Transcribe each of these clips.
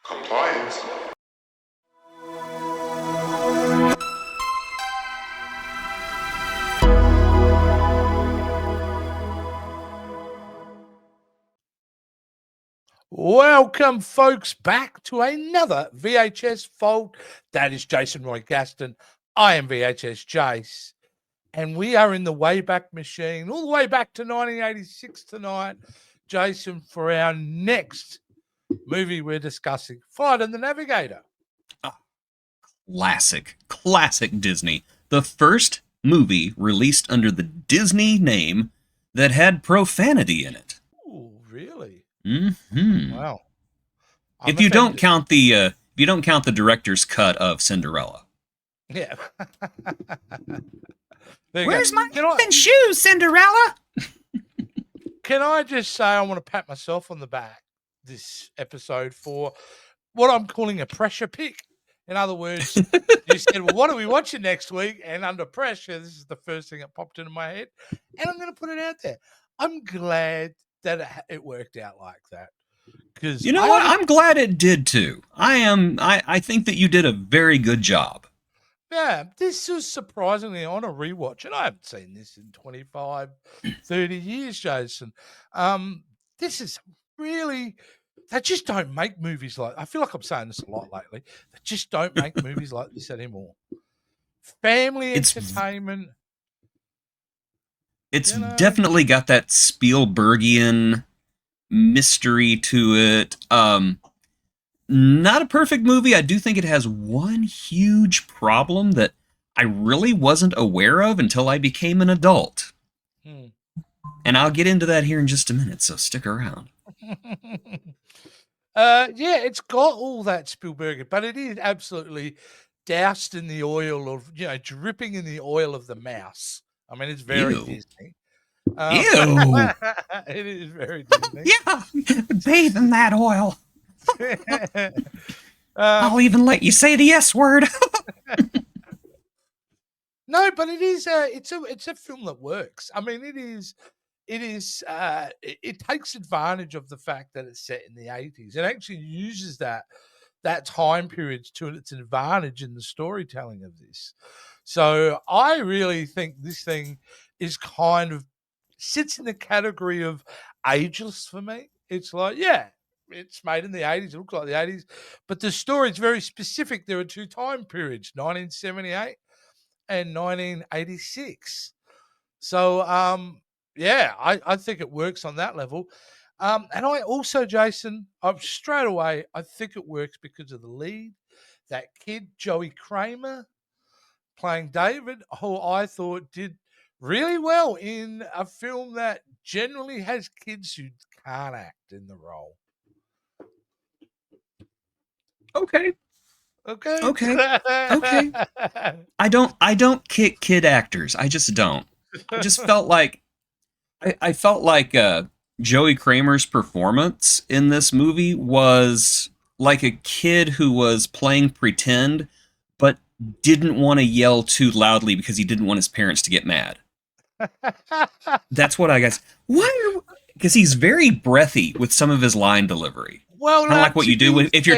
Compliance. Welcome, folks, back to another VHS Fold. That is Jason Roy Gaston. I am VHS Jace. And we are in the Wayback Machine, all the way back to 1986 tonight, Jason, for our next movie we're discussing, Flight of the Navigator. Classic Disney. The first movie released under the Disney name that had profanity in it. Oh, really? Mm-hmm. Wow. If you don't count the director's cut of Cinderella. Yeah. Where's my shoes, Cinderella? Can I just say I want to pat myself on the back this episode for what I'm calling a pressure pick. In other words, you said, well, what are we watching next week? And under pressure, this is the first thing that popped into my head. And I'm going to put it out there. I'm glad that it worked out like that. Because you know what? I'm glad it did too. I think that you did a very good job. Yeah, this was surprisingly on a rewatch, and I haven't seen this in 25, 30 years, Jason. This is really, they just don't make movies like, I feel like I'm saying this a lot lately, they just don't make movies like this anymore. Family entertainment. It's definitely got that Spielbergian mystery to it. Not a perfect movie. I do think it has one huge problem that I really wasn't aware of until I became an adult. And I'll get into that here in just a minute, so stick around. Yeah, it's got all that Spielberg, but it is absolutely doused in the oil of, dripping in the oil of the mouse. I mean, it's very Disney. Ew! It is very Disney. Yeah, bathe in that oil. I'll even let you say the S word. No, but it is it's a film that works. I mean, it takes advantage of the fact that it's set in the 80s. It actually uses that time period to its advantage in the storytelling of this. So I really think this thing is kind of sits in the category of ageless for me. It's like, yeah, it's made in the 80s. It looks like the 80s. But the story is very specific. There are two time periods, 1978 and 1986. So, yeah, I think it works on that level. And I also, Jason, straight away, I think it works because of the lead. That kid, Joey Kramer, playing David, who I thought did really well in a film that generally has kids who can't act in the role. Okay. Okay. I don't kick kid actors. I just don't. I just felt like I felt like Joey Kramer's performance in this movie was like a kid who was playing pretend, but didn't want to yell too loudly because he didn't want his parents to get mad. That's what I guess. Why? Because he's very breathy with some of his line delivery. Well, kind of like what you do if you're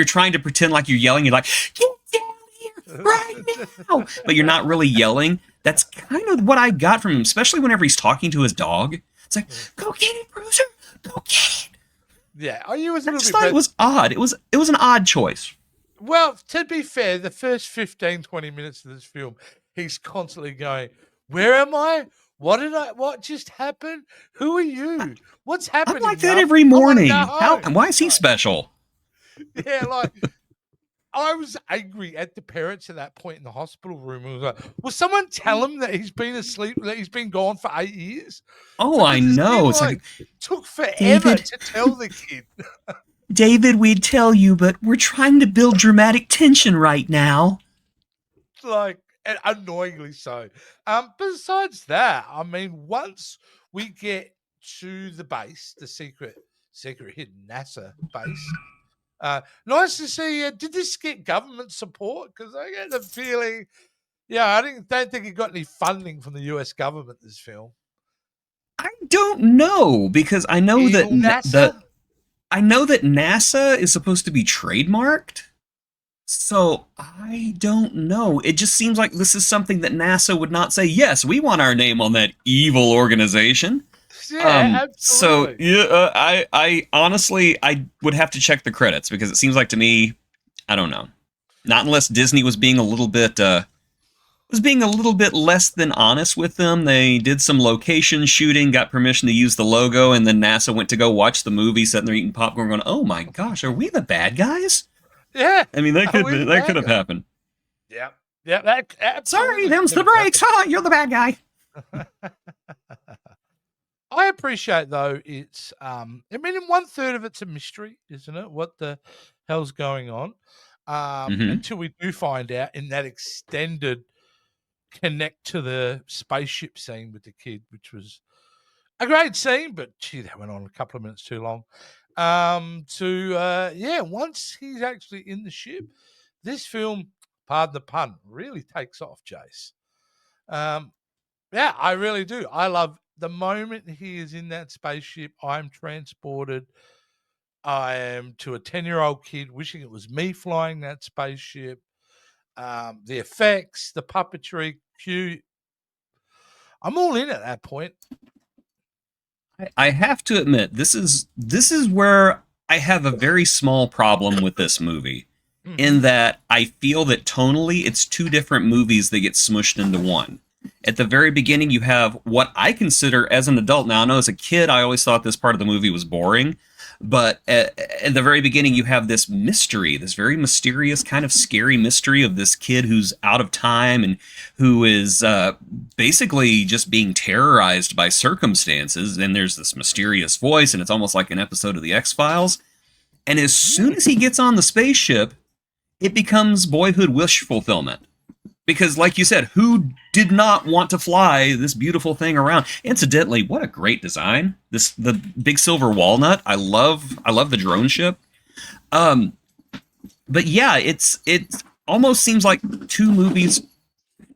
trying to pretend like you're yelling. You're like, get down here right now, but you're not really yelling. That's kind of what I got from him, especially whenever he's talking to his dog. It's like, go get it, Bruiser, go get it. Yeah, I just thought it was odd. It was an odd choice. Well, to be fair, the first 15, 20 minutes of this film, he's constantly going, where am I? What just happened? Who are you? What's happening? I'm like that every morning. Why is he special? Yeah, like, I was angry at the parents at that point in the hospital room. I was like, will someone tell him that he's been asleep, that he's been gone for 8 years? Oh, I know. It's like took forever to tell the kid. David, we'd tell you, but we're trying to build dramatic tension right now. Like, and annoyingly so. Besides that, I mean, once we get to the base, the secret hidden NASA base, nice to see. Did this get government support? Because I get the feeling, I don't think it got any funding from the US government. This film. I don't know, because I know that NASA? I know that NASA is supposed to be trademarked. So I don't know. It just seems like this is something that NASA would not say, yes, we want our name on that evil organization. Yeah, So absolutely. yeah, I honestly, I would have to check the credits because it seems like to me, I don't know. Not unless Disney was being a little bit, less than honest with them. They did some location shooting, got permission to use the logo, and then NASA went to go watch the movie, sitting there eating popcorn, going, "Oh my gosh, are we the bad guys?" Yeah. I mean, Are we the that could bad have guy? happened. Yeah. Yeah, that Sorry, absolutely them's could the have brakes. happened. Huh? You're the bad guy. I appreciate though it's I mean in one third of it's a mystery, isn't it? What the hell's going on? Mm-hmm. Until we do find out in that extended connect to the spaceship scene with the kid, which was a great scene, but gee, that went on a couple of minutes too long. Once he's actually in the ship, this film, pardon the pun, really takes off, Jace. Um, yeah, I really do. I love the moment he is in that spaceship. I'm transported. I am to a 10-year-old kid wishing it was me flying that spaceship. The effects, the puppetry, cue. I'm all in at that point. I have to admit, this is where I have a very small problem with this movie. Mm-hmm. In that I feel that tonally it's two different movies that get smushed into one. At the very beginning, you have what I consider as an adult. Now, I know as a kid, I always thought this part of the movie was boring. But at the very beginning, you have this mystery, this very mysterious, kind of scary mystery of this kid who's out of time and who is basically just being terrorized by circumstances. And there's this mysterious voice, and it's almost like an episode of The X-Files. And as soon as he gets on the spaceship, it becomes boyhood wish fulfillment. Because, like you said, who did not want to fly this beautiful thing around? Incidentally, what a great design! The big silver walnut. I love the drone ship. Um, but yeah, it almost seems like two movies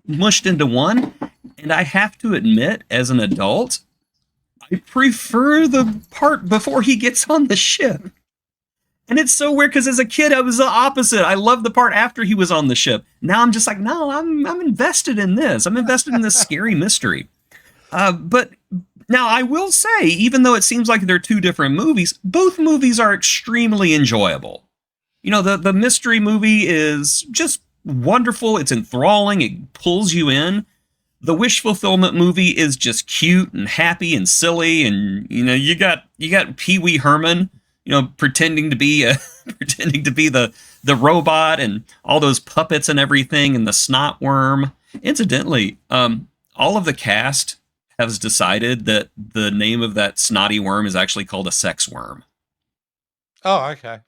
mushed into one. And I have to admit, as an adult, I prefer the part before he gets on the ship. And it's so weird because as a kid, I was the opposite. I loved the part after he was on the ship. Now I'm just like, no, I'm invested in this. I'm invested in this scary mystery. But now I will say, even though it seems like they're two different movies, both movies are extremely enjoyable. You know, the mystery movie is just wonderful. It's enthralling. It pulls you in. The wish fulfillment movie is just cute and happy and silly, and you know you got Pee Wee Herman, you know, pretending to be the robot and all those puppets and everything, and the snot worm. Incidentally, all of the cast has decided that the name of that snotty worm is actually called a sex worm. Oh, okay.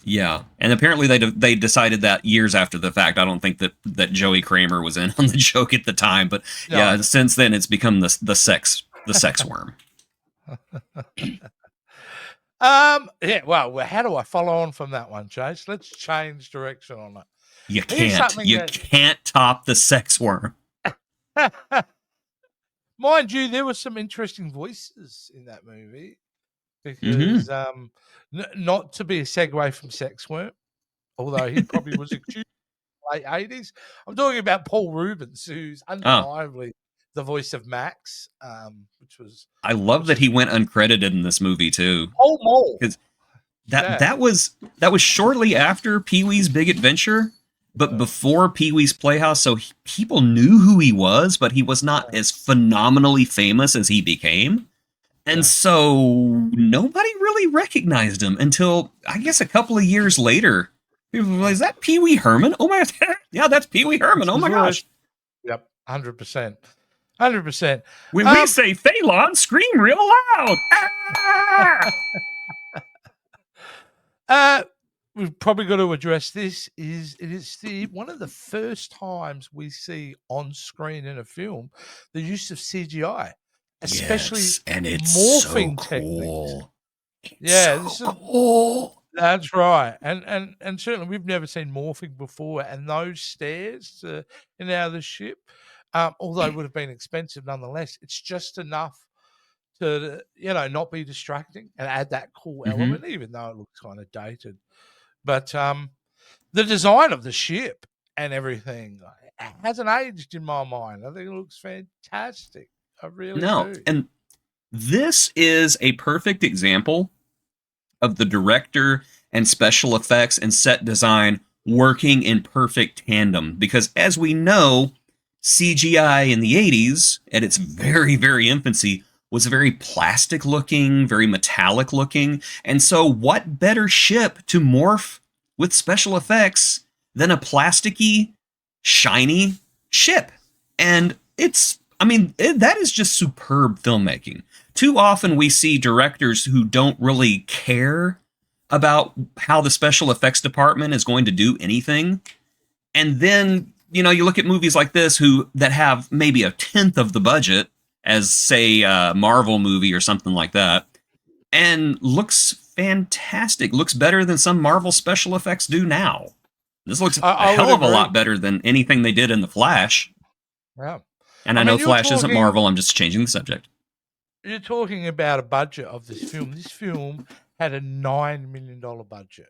Yeah, and apparently they decided that years after the fact. I don't think that Joey Kramer was in on the joke at the time, but No. yeah, since then it's become the sex worm. Yeah, well, how do I follow on from that one, Chase? Let's change direction on it. You Here's can't. something You can't top the sex worm. that, mind you, there were some interesting voices in that movie because, not to be a segue from Sex Worm, although he probably was accused in the late 80s. I'm talking about Paul Rubens, who's Oh, undeniably the voice of Max, which was I love that he went uncredited in this movie too, Paul Mole. because Yeah. that was shortly after Pee Wee's Big Adventure, but before Pee Wee's Playhouse. So people knew who he was, but he was not as phenomenally famous as he became. And so nobody really recognized him until I guess a couple of years later. People were like, is that Pee Wee Herman? Oh my god, yeah, that's Pee Wee Herman. Oh my gosh. Yep, 100%. 100%. When we say Phelan, scream real loud. We've probably got to address this. It is one of the first times we see on screen in a film the use of CGI, especially Yes, and it's morphing so techniques. cool. Yeah, It's so cool. that's right, and certainly we've never seen morphing before, and those stairs in and out of the ship, although it would have been expensive nonetheless, it's just enough to, not be distracting and add that cool Mm-hmm. element, even though it looks kind of dated. But the design of the ship and everything hasn't aged in my mind. I think it looks fantastic. I really No, do. and this is a perfect example of the director and special effects and set design working in perfect tandem. Because as we know, CGI in the 80s, at its very, very infancy, was very plastic looking, very metallic looking. And so, what better ship to morph with special effects than a plasticky, shiny ship? And that is just superb filmmaking. Too often we see directors who don't really care about how the special effects department is going to do anything. And then, you look at movies like this that have maybe a tenth of the budget as, say, a Marvel movie or something like that, and looks fantastic. Looks better than some Marvel special effects do now. This looks a I would hell of a agree. lot better than anything they did in The Flash. Yeah. And I know Flash isn't Marvel. I'm just changing the subject. You're talking about a budget of this film. This film had a $9 million budget.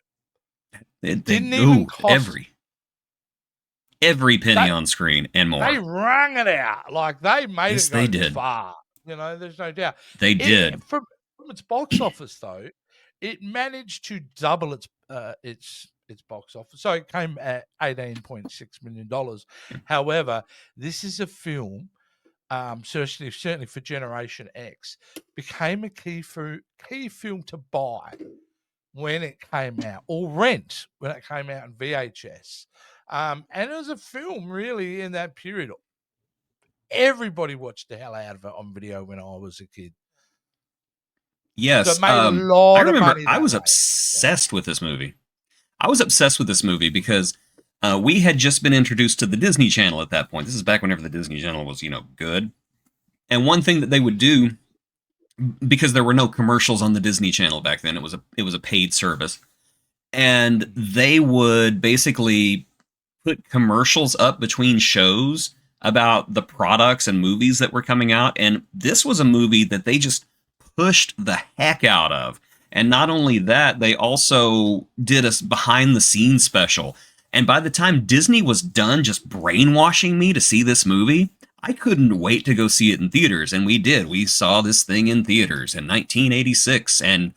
It didn't even cost every penny on screen and more. They wrung it out. Like, they made Yes, it go they did. far. There's no doubt. They did. From its box office, though, it managed to double its box office. So it came at $18.6 million. However, this is a film, certainly for Generation X, became a key film to buy when it came out, or rent when it came out in VHS. And it was a film really in that period. Everybody watched the hell out of it on video when I was a kid. Yes. So it made a lot I remember of money I was obsessed with this movie. I was obsessed with this movie because we had just been introduced to the Disney Channel at that point. This is back whenever the Disney Channel was, good. And one thing that they would do, because there were no commercials on the Disney Channel back then, it was a paid service, and they would basically put commercials up between shows about the products and movies that were coming out. And this was a movie that they just pushed the heck out of. And not only that, they also did a behind the scenes special. And by the time Disney was done just brainwashing me to see this movie, I couldn't wait to go see it in theaters. And we did. We saw this thing in theaters in 1986. And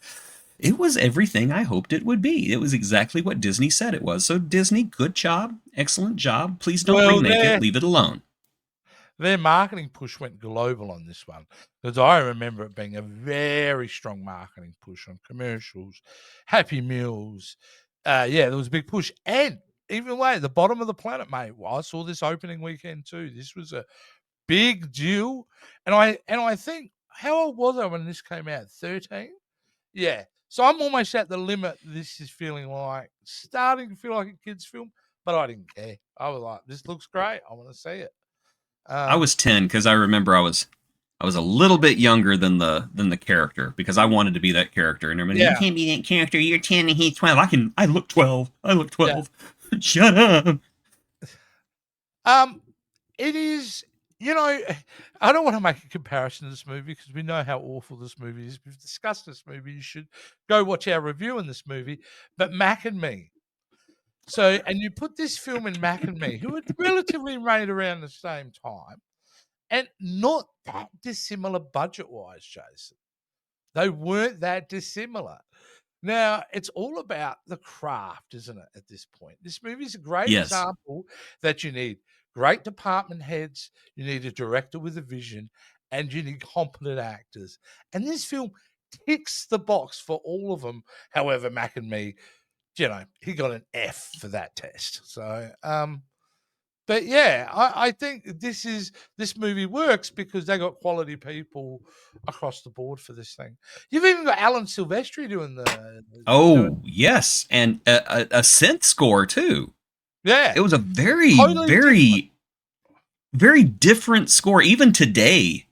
it was everything I hoped it would be. It was exactly what Disney said it was. So Disney, good job. Excellent job. Please don't remake it. Leave it alone. Their marketing push went global on this one, because I remember it being a very strong marketing push on commercials, Happy Meals. There was a big push. And even way at the bottom of the planet, mate, I saw this opening weekend too. This was a big deal. And I think, how old was I when this came out? 13? Yeah. So I'm almost at the limit. This is starting to feel like a kid's film, but I didn't care. I was like, this looks great. I want to see it. I was 10 because I remember I was a little bit younger than the character, because I wanted to be that character. And everybody, you can't be that character. You're 10 and he's 12. I look 12. I look 12. Yeah. Shut up. It is. I don't want to make a comparison to this movie because we know how awful this movie is. We've discussed this movie. You should go watch our review on this movie. But Mac and Me. So, and you put this film in Mac and Me, who had relatively made around the same time, and not that dissimilar budget-wise, Jason. They weren't that dissimilar. Now, it's all about the craft, isn't it, at this point? This movie is a great example that you need great department heads, you need a director with a vision, and you need competent actors. And this film ticks the box for all of them. However, Mac and Me, he got an F for that test. So, but yeah, I think this movie works because they got quality people across the board for this thing. You've even got Alan Silvestri doing the. Yes, and a synth score too. Yeah, it was a very, very, very different score. Even today,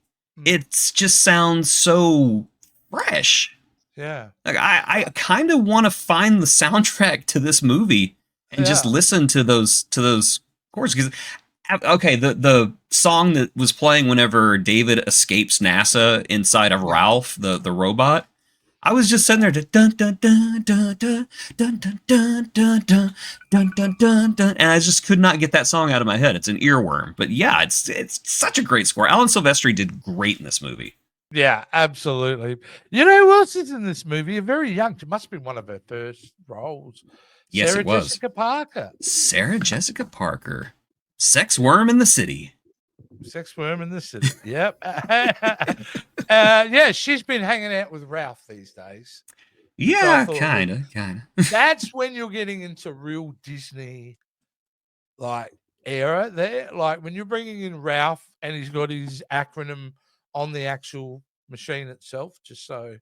it just sounds so fresh. Yeah, like I kind of want to find the soundtrack to this movie and just listen to those chords, because Okay, the song that was playing whenever David escapes NASA inside of Ralph, the robot. I was just sitting there to dun dun dun dun dun dun dun dun dun dun dun dun dun dun, and I just could not get that song out of my head. It's an earworm, but yeah, it's such a great score. Alan Silvestri did great in this movie. Yeah, absolutely. You know who else is in this movie? A very young. It must have been one of her first roles. Yes, Sarah it was Jessica Parker. Sarah Jessica Parker, sex worm in the city. Sex worm in the city. Yep. Yeah, she's been hanging out with Ralph these days. Yeah, kind of. That's when you're getting into real Disney like era there. Like when you're bringing in Ralph and he's got his acronym on the actual machine itself, just so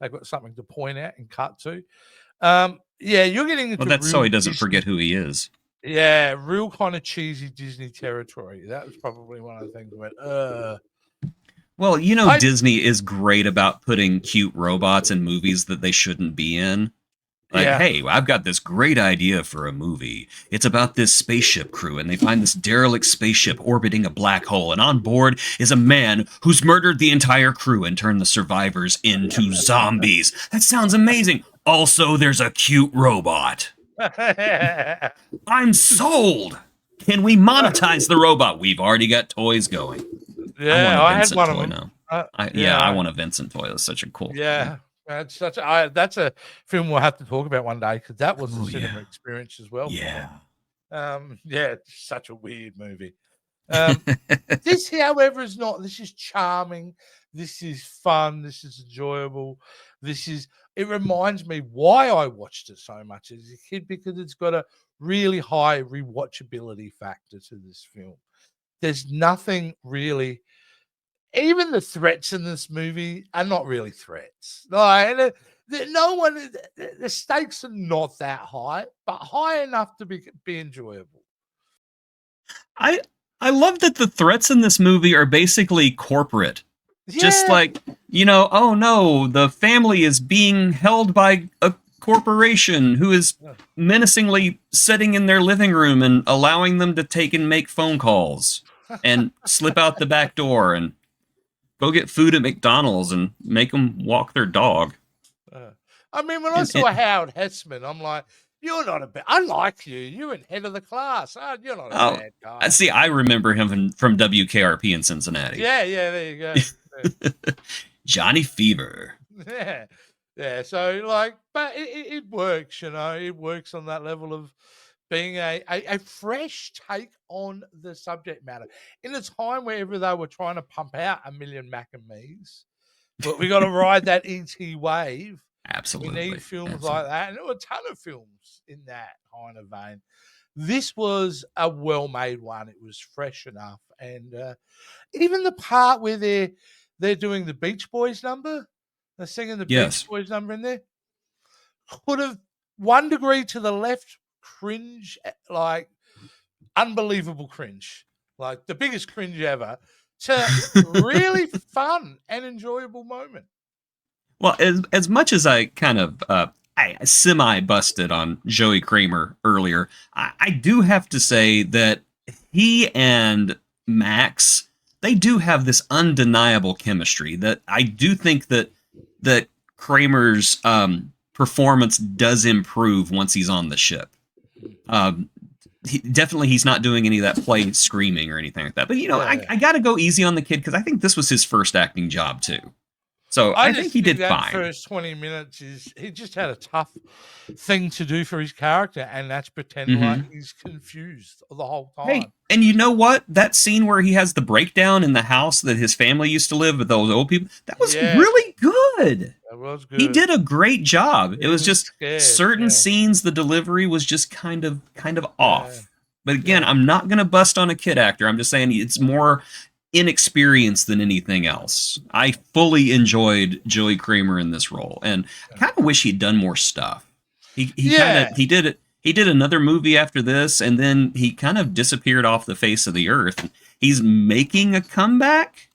they've got something to point at and cut to. Yeah, you're getting into Well, that's so he doesn't Disney, forget who he is. yeah, real kind of cheesy Disney territory. That was probably one of the things went, Well, Disney is great about putting cute robots in movies that they shouldn't be in. Like, yeah. Hey, I've got this great idea for a movie. It's about this spaceship crew, and they find this derelict spaceship orbiting a black hole, and on board is a man who's murdered the entire crew and turned the survivors into zombies. That sounds amazing. Also, there's a cute robot. I'm sold. Can we monetize the robot? We've already got toys going. Yeah, I had one of them. Now. I want a Vincent toy. That's such a cool. Yeah, that's that's a film we'll have to talk about one day because that was a cinema experience as well. Yeah. Yeah, it's such a weird movie. This, however, is not. This is charming. This is fun. This is enjoyable. It reminds me why I watched it so much as a kid because it's got a really high rewatchability factor to this film. There's nothing really. Even the threats in this movie are not really threats. Like, no one. The stakes are not that high, but high enough to be enjoyable. I love that the threats in this movie are basically corporate. Yeah. Just like, oh no, the family is being held by a corporation who is menacingly sitting in their living room and allowing them to take and make phone calls and slip out the back door and go get food at McDonald's and make them walk their dog. I mean, when I saw Howard Hessman, I'm like, you're not a bad. I like you. You're in head of the class. You're not a bad guy. See, I remember him from WKRP in Cincinnati. Yeah, there you go. Johnny Fever. Yeah. So, but it works, It works on that level of being a fresh take on the subject matter. In a time wherever they were trying to pump out a million Mac and Me's, but we got to ride that ET wave. Absolutely. We need films like that. And there were a ton of films in that kind of vein. This was a well-made one. It was fresh enough. And even the part where they're doing the Beach Boys number, they're singing the Beach Boys number in there, could have 1 degree to the left, cringe, like unbelievable cringe, like the biggest cringe ever, to really fun and enjoyable moment. Well, as much as I kind of I semi-busted on Joey Kramer earlier, I do have to say that he and Max, they do have this undeniable chemistry that I do think that Kramer's performance does improve once he's on the ship. He's not doing any of that play screaming or anything like that. But, I got to go easy on the kid because I think this was his first acting job, too. So I think he did fine. First 20 minutes he just had a tough thing to do for his character, and that's pretend like he's confused the whole time. Hey, and you know what? That scene where he has the breakdown in the house that his family used to live with, those old people, that was really good. That was good. He did a great job. It was just certain scenes, the delivery was just kind of off. But again, I'm not going to bust on a kid actor. I'm just saying it's more inexperienced than anything else. I fully enjoyed Joey Kramer in this role, and I kind of wish he'd done more stuff. He did another movie after this, and then he kind of disappeared off the face of the earth. He's making a comeback,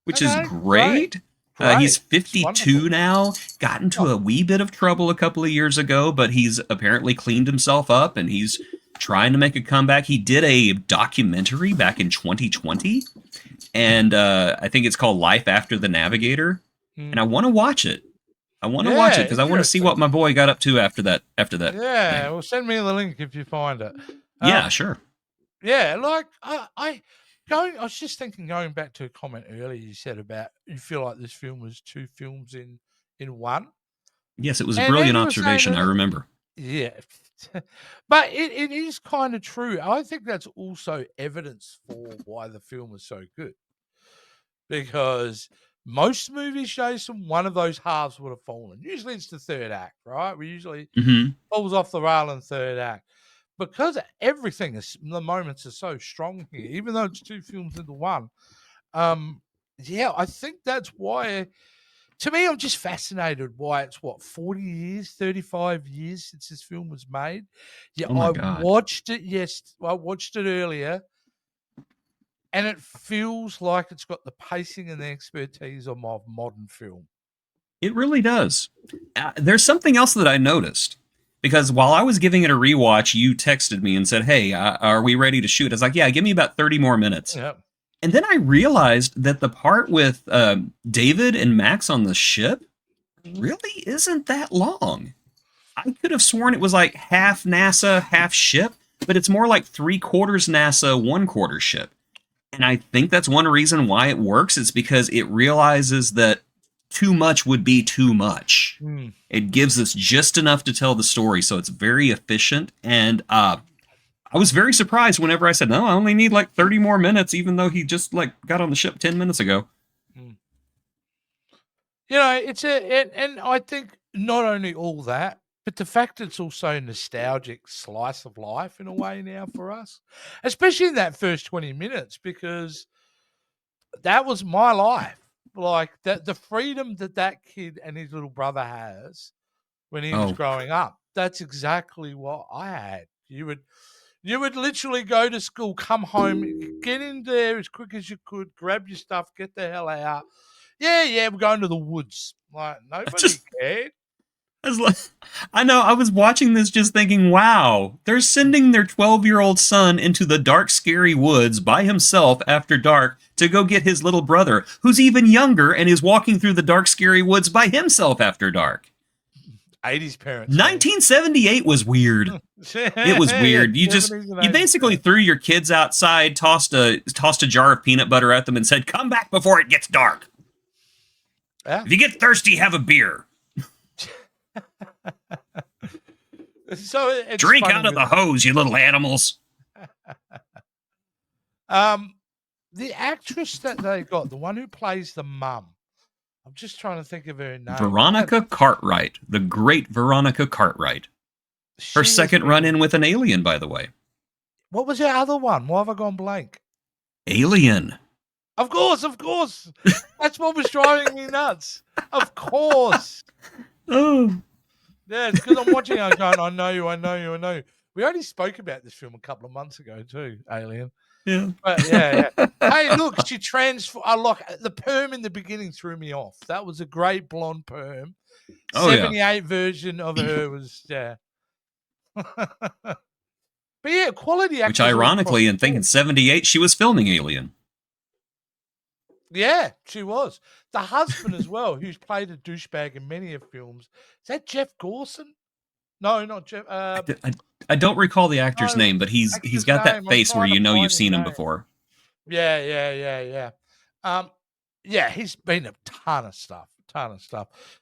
which is great. He's 52 now. Got into a wee bit of trouble a couple of years ago, but he's apparently cleaned himself up, and he's trying to make a comeback. He did a documentary back in 2020, and I think it's called Life After the Navigator, and I want to watch it. I want to watch it because I want to see what my boy got up to after that. Yeah, thing. well, send me the link if you find it. Yeah, sure. Yeah, like I was just thinking, going back to a comment earlier you said about you feel like this film was two films in one. Yes, it was a brilliant observation. I remember. Yeah, but it is kind of true. I think that's also evidence for why the film is so good, because most movies, Jason, one of those halves would have fallen. Usually it's the third act, right? We usually falls off the rail in the third act. Because everything is, the moments are so strong here, even though it's two films into one. Yeah, I think that's why, to me, I'm just fascinated why it's 40 years, 35 years since this film was made. Yeah, oh my I God. watched it. Yes, I watched it earlier. And it feels like it's got the pacing and the expertise of modern film. It really does. There's something else that I noticed. Because while I was giving it a rewatch, you texted me and said, hey, are we ready to shoot? I was like, yeah, give me about 30 more minutes. Yep. And then I realized that the part with David and Max on the ship really isn't that long. I could have sworn it was like half NASA, half ship, but it's more like 3/4 NASA, 1/4 ship. And I think that's one reason why it works. It's because it realizes that too much would be too much. It gives us just enough to tell the story, so it's very efficient. And I was very surprised whenever I said, no, I only need like 30 more minutes, even though he just like got on the ship 10 minutes ago. You know, and I think not only all that, but the fact it's also a nostalgic slice of life in a way now for us, especially in that first 20 minutes, because that was my life. Like the freedom that kid and his little brother has when he was growing up, that's exactly what I had. You would literally go to school, come home, get in there as quick as you could, grab your stuff, get the hell out. Yeah, we're going to the woods. Like, nobody cared. I know, I was watching this just thinking, wow, they're sending their 12-year-old son into the dark, scary woods by himself after dark to go get his little brother, who's even younger and is walking through the dark, scary woods by himself after dark. 80s parents. 1978 was weird. It was weird. You basically threw your kids outside, tossed a jar of peanut butter at them and said, come back before it gets dark. Yeah. If you get thirsty, have a beer. So it's drink out of the hose, you little animals. The actress that they got, the one who plays the mum, I'm just trying to think of her name. Veronica Cartwright, the great Veronica Cartwright. Her second run-in with an alien, by the way. What was her other one? Why have I gone blank? Alien. Of course. That's what was driving me nuts. Of course. Oh. Yeah, it's because I'm watching it going, I know you. We only spoke about this film a couple of months ago too, Alien. Yeah. But yeah. Hey, look, she the perm in the beginning threw me off. That was a great blonde perm. 78 version of her was, yeah. But yeah, quality actors. Which ironically, in thinking 78, she was filming Alien. Yeah, she was. The husband as well, who's played a douchebag in many of films. Is that Jeff Gorson? No, not Jeff. I don't recall the actor's name, but he's got that face where you know you've seen him before. Yeah. Yeah, he's been a ton of stuff.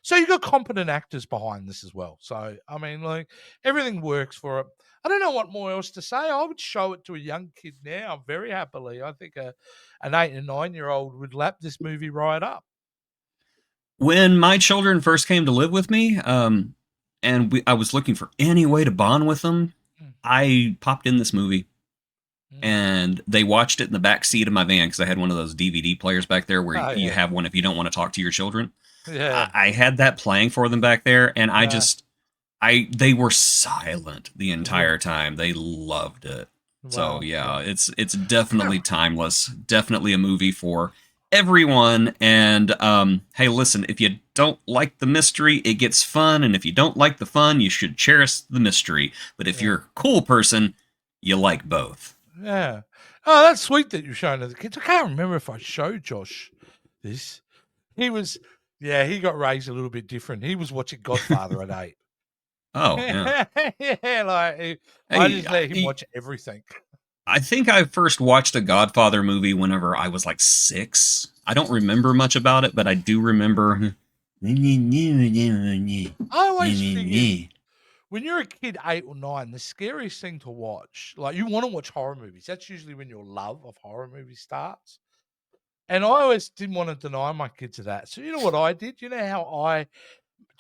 So you got competent actors behind this as well. So I mean, like, everything works for it. I don't know what more else to say. I would show it to a young kid now very happily. I think an 8 and 9-year-old would lap this movie right up. When my children first came to live with me, and I was looking for any way to bond with them, I popped in this movie. And they watched it in the back seat of my van because I had one of those DVD players back there where you have one if you don't want to talk to your children. Yeah. I had that playing for them back there, and they were silent the entire time. They loved it. Wow. So yeah, it's definitely timeless. Definitely a movie for everyone. And hey, listen, if you don't like the mystery, it gets fun, and if you don't like the fun, you should cherish the mystery. But if you're a cool person, you like both. Yeah. Oh, that's sweet that you're showing it to the kids. I can't remember if I showed Josh this. He was, yeah, he got raised a little bit different. He was watching Godfather at 8. Oh, yeah. Yeah, like I Hey, just let him watch everything. I think I first watched a Godfather movie whenever I was like 6. I don't remember much about it, but I do remember. I always figured when you're a kid, 8 or 9, the scariest thing to watch, like you want to watch horror movies. That's usually when your love of horror movies starts. And I always didn't want to deny my kids of that. So you know what I did? You know how I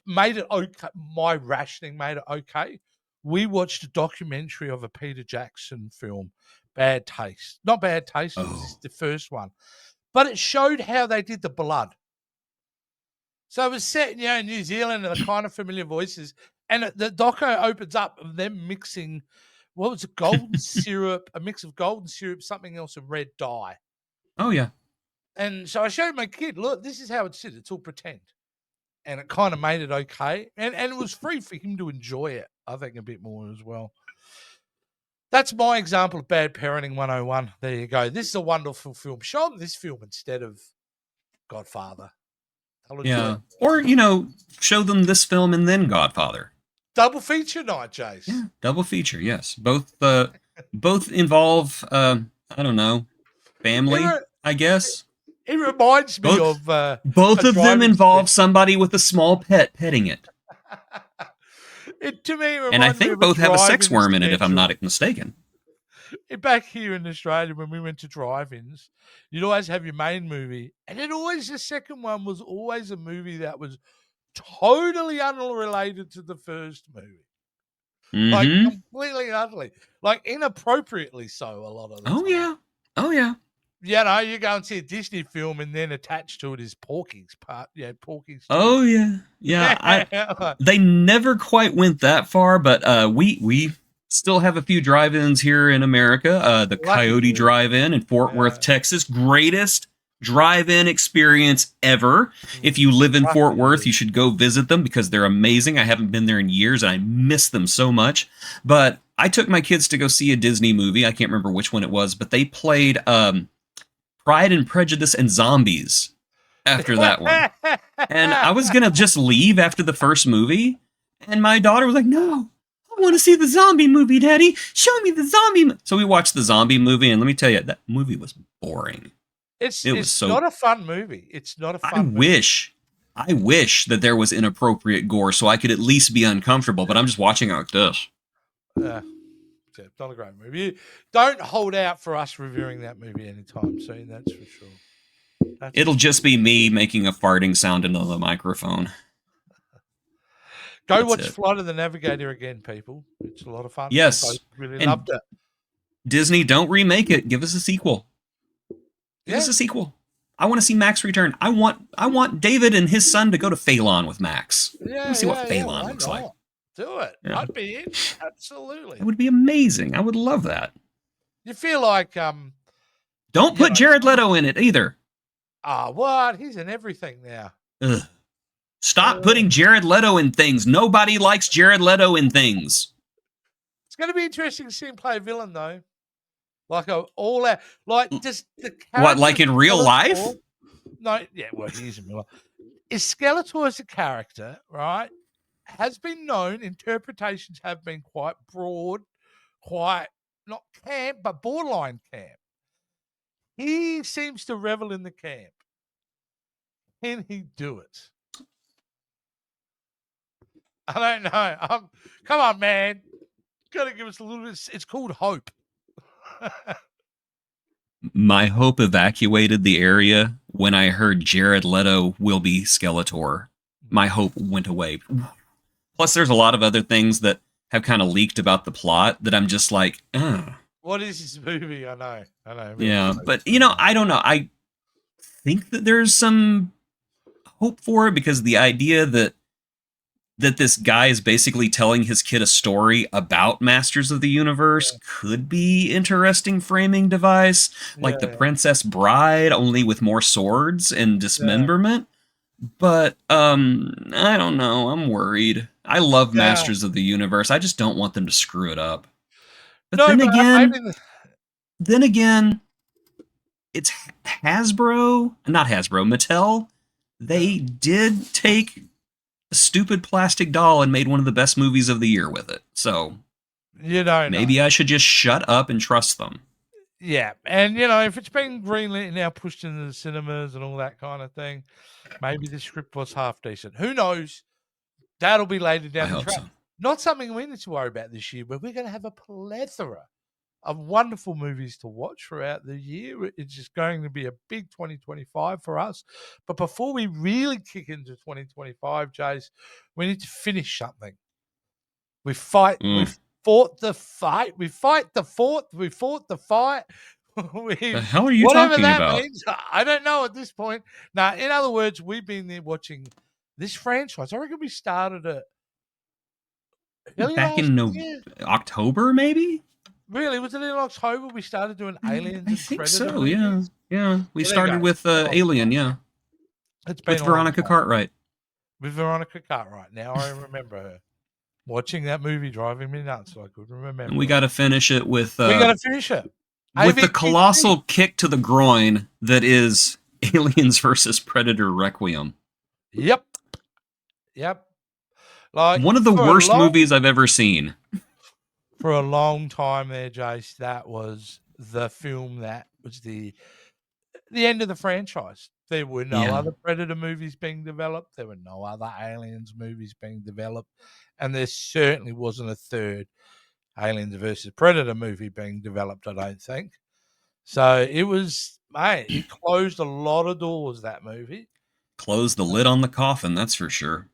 made it okay? My rationing made it okay. We watched a documentary of a Peter Jackson film, Bad Taste. Not Bad Taste, it was Oh, the first one. But it showed how they did the blood. So it was set in New Zealand and the kind of familiar voices. And the doco opens up of them mixing, what was it, golden syrup, a mix of golden syrup, something else, and red dye. oh yeah. And so I showed my kid, look, this is how it's sit. It's all pretend. And it kind of made it okay. And it was free for him to enjoy it, I think, a bit more as well. That's my example of bad parenting 101. There you go. This is a wonderful film. Show them this film instead of Godfather. I'll enjoy Yeah. it. Or, show them this film and then Godfather. Double feature night, Jace. Yeah, double feature, yes. Both involve I don't know, family, I guess. It reminds me of both a of them driving involve stick. somebody with a small pet petting it. To me, it And I reminds me think of both have a sex drive-in worm in it, if I'm schedule. not mistaken. Back here in Australia, when we went to drive-ins, you'd always have your main movie, and then always the second one was always a movie that was totally unrelated to the first movie. Like Mm-hmm. completely and utterly. Like inappropriately so a lot of the time. Oh yeah. Oh yeah. You go and see a Disney film and then attached to it is Porky's part. Yeah, Porky's. Oh yeah. Yeah. They never quite went that far, but we still have a few drive-ins here in America. The Lucky Coyote you. Drive-In in Fort Worth, Texas. Greatest drive-in experience ever. If you live in Fort Worth, you should go visit them because they're amazing. I haven't been there in years and I miss them so much. But I took my kids to go see a Disney movie. I can't remember which one it was, but they played Pride and Prejudice and Zombies after that one. And I was going to just leave after the first movie. And my daughter was like, no, I want to see the zombie movie, Daddy. Show me the zombie. So we watched the zombie movie. And let me tell you, that movie was boring. It's not a fun movie. It's not a fun movie. I wish that there was inappropriate gore so I could at least be uncomfortable, but I'm just watching it like this. Yeah, not a great movie. Don't hold out for us reviewing that movie anytime soon, that's for sure. It'll just be me making a farting sound into the microphone. Go watch Flight of the Navigator again, people. It's a lot of fun. Yes. I really loved it. Disney, don't remake it. Give us a sequel. Give us a sequel. I want to see Max return. I want David and his son to go to Phelan with Max. Let me see what Phelan looks like. Do it. Yeah. I'd be in. Absolutely. It would be amazing. I would love that. You feel like don't put Jared Leto in it either. What? He's in everything now. Ugh. Stop putting Jared Leto in things. Nobody likes Jared Leto in things. It's going to be interesting to see him play a villain, though. Like just the what, like in real life? No, yeah, well, he's a villain. Is Skeletor as a character, right? Has been known. Interpretations have been quite broad, quite not camp, but borderline camp. He seems to revel in the camp. Can he do it? I don't know. Come on, man. Got to give us a little bit. It's called hope. My hope evacuated the area when I heard Jared Leto will be Skeletor. My hope went away. Plus, there's a lot of other things that have kind of leaked about the plot that I'm just like, ugh. What is this movie? I know. Yeah, but I don't know. I think that there's some hope for it because the idea that this guy is basically telling his kid a story about Masters of the Universe could be interesting framing device, like the Princess Bride, only with more swords and dismemberment. But I don't know. I'm worried. I love Masters of the Universe. I just don't want them to screw it up. But No, but maybe then again, it's Hasbro, not Hasbro, Mattel. They did take a stupid plastic doll and made one of the best movies of the year with it. So you don't know. maybe I should just shut up and trust them. Yeah, and if it's been greenlit and now pushed into the cinemas and all that kind of thing, maybe the script was half decent. Who knows? That'll be later I down the hope track. so. Not something we need to worry about this year, but we're going to have a plethora of wonderful movies to watch throughout the year. It's just going to be a big 2025 for us. But before we really kick into 2025, Jace, we need to finish something. We fought the fight. We fought the fight. The hell are you Whatever talking that about? means, I don't know at this point. Now, in other words, we've been there watching this franchise. I reckon we started it early Back last in year. October, maybe? Really? Was it in October we started doing Aliens I and think Predator so, movies? yeah. We Well, there you started go. with Alien, yeah. It's been With a long Veronica time. Cartwright. With Veronica Cartwright. Now I remember her. Watching that movie driving me nuts, so I couldn't remember. And we got to finish it with We got to finish it. with the colossal kick to the groin that is Aliens versus Predator Requiem. Yep. Like one of the worst movies I've ever seen. For a long time there, Jace, that was the film that was the end of the franchise. There were no other Predator movies being developed. There were no other Aliens movies being developed. And there certainly wasn't a third Aliens versus Predator movie being developed, I don't think. So it was, mate, it closed a lot of doors, that movie. Closed the lid on the coffin, that's for sure.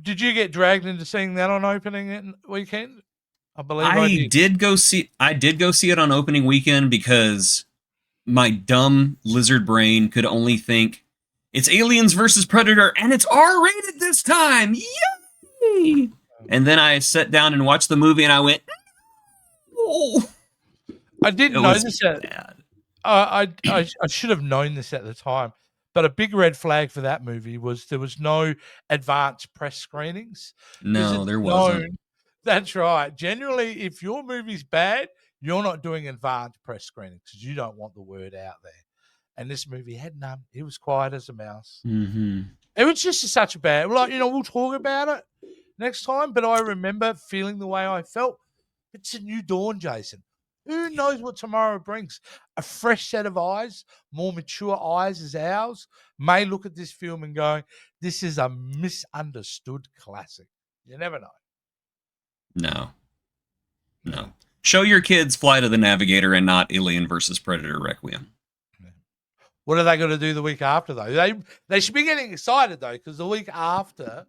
Did you get dragged into seeing that on opening weekend? I believe I did. I did go see it on opening weekend because my dumb lizard brain could only think it's Aliens versus Predator and it's R-rated this time. Yay! And then I sat down and watched the movie and I went, oh. I didn't know this bad. I should have known this at the time. But a big red flag for that movie was there was no advanced press screenings. No, there wasn't. That's right. Generally, if your movie's bad, you're not doing advanced press screenings because you don't want the word out there. And this movie had none. It was quiet as a mouse. Mm-hmm. It was just such a bad. We'll talk about it next time. But I remember feeling the way I felt. It's a new dawn, Jason. Who knows what tomorrow brings? A fresh set of eyes, more mature eyes as ours, may look at this film and go, this is a misunderstood classic. You never know. No. Show your kids Flight of the Navigator and not Alien versus Predator Requiem. What are they going to do the week after, though? They should be getting excited, though, because the week after,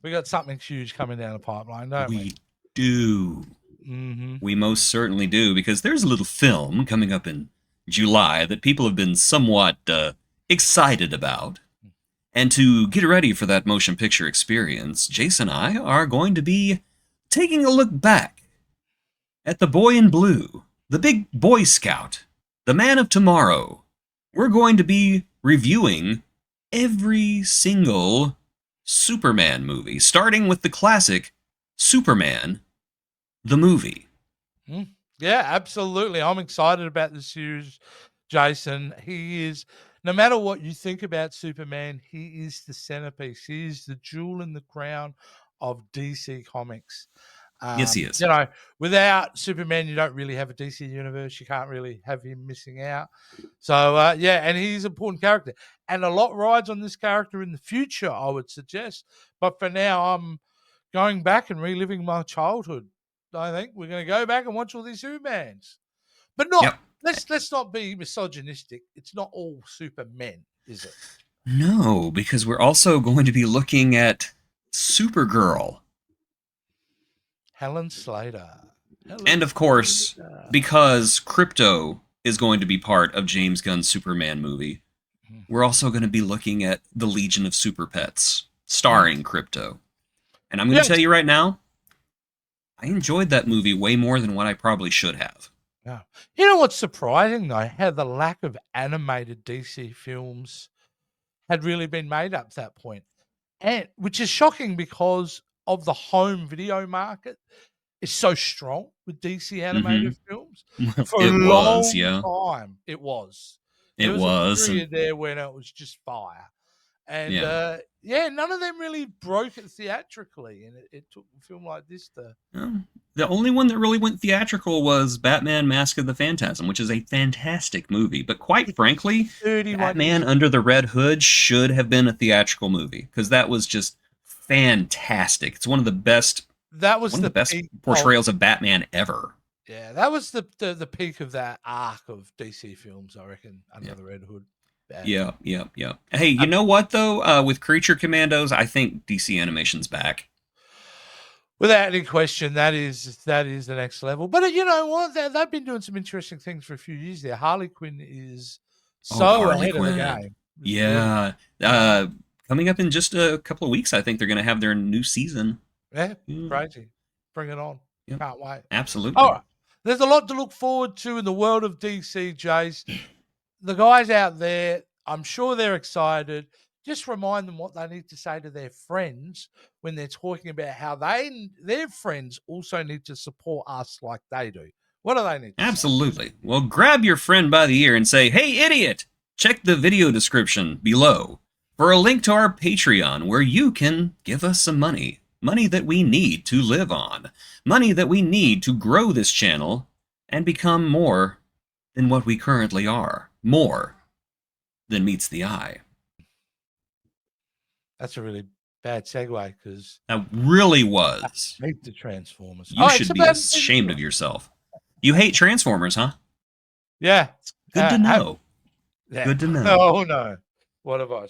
we got something huge coming down the pipeline, don't we? We do. Mm-hmm. We most certainly do, because there's a little film coming up in July that people have been somewhat excited about. And to get ready for that motion picture experience, Jason and I are going to be taking a look back at the boy in blue, the big Boy Scout, the man of tomorrow. We're going to be reviewing every single Superman movie, starting with the classic Superman, the movie. Yeah, absolutely. I'm excited about this series, Jason. He is, no matter what you think about Superman, he is the centerpiece. He is the jewel in the crown of DC Comics. Yes, he is. Without Superman, you don't really have a DC universe. You can't really have him missing out. So, and he's an important character. And a lot rides on this character in the future, I would suggest. But for now, I'm going back and reliving my childhood. I think we're going to go back and watch all these Supermans. But not, let's not be misogynistic. It's not all Supermen, is it? No, because we're also going to be looking at Supergirl. Helen Slater. And of course, because Krypto is going to be part of James Gunn's Superman movie, we're also going to be looking at The Legion of Super Pets, starring Krypto. And I'm going to tell you right now, I enjoyed that movie way more than what I probably should have. Yeah. You know what's surprising, though? How the lack of animated DC films had really been made up to that point. And which is shocking because of the home video market. is so strong with DC Mm-hmm. animated films. For a It was, long yeah. time, it was. There It was a was. And period there when it was just fire. And, yeah. yeah, none of them really broke it theatrically, and it took a film like this to The only one that really went theatrical was Batman Mask of the Phantasm, which is a fantastic movie. But quite which frankly, 31 Batman years. Under the Red Hood should have been a theatrical movie because that was just fantastic. It's That was one of the the best peak of portrayals of Batman ever. yeah, that was the peak of that arc of DC films, I reckon, Under Yeah. the Red Hood. Yeah, yeah, yeah. Hey, you know what though? With Creature Commandos, I think DC Animation's back. Without any question, that is the next level. But you know what? They've been doing some interesting things for a few years there. Harley Quinn is Oh, so Harley ahead of the Quinn. game. It's brilliant. Yeah. Coming up in just a couple of weeks, I think they're going to have their new season. Yeah, Yeah. crazy. Bring it on. Yep. Can't wait. Absolutely. All right. There's a lot to look forward to in the world of DC, Jace. The guys out there, I'm sure they're excited. Just remind them what they need to say to their friends when they're talking about how their friends also need to support us like they do. What do they need to say? Absolutely. Well, grab your friend by the ear and say, "Hey, idiot! Check the video description below for a link to our Patreon where you can give us some money. Money that we need to live on. Money that we need to grow this channel and become more than what we currently are. More than meets the eye." That's a really bad segue because That really was. I hate the Transformers. You should be ashamed of yourself. You hate Transformers, huh? Yeah. Good to know. Yeah. Good to know. Oh, no. What have I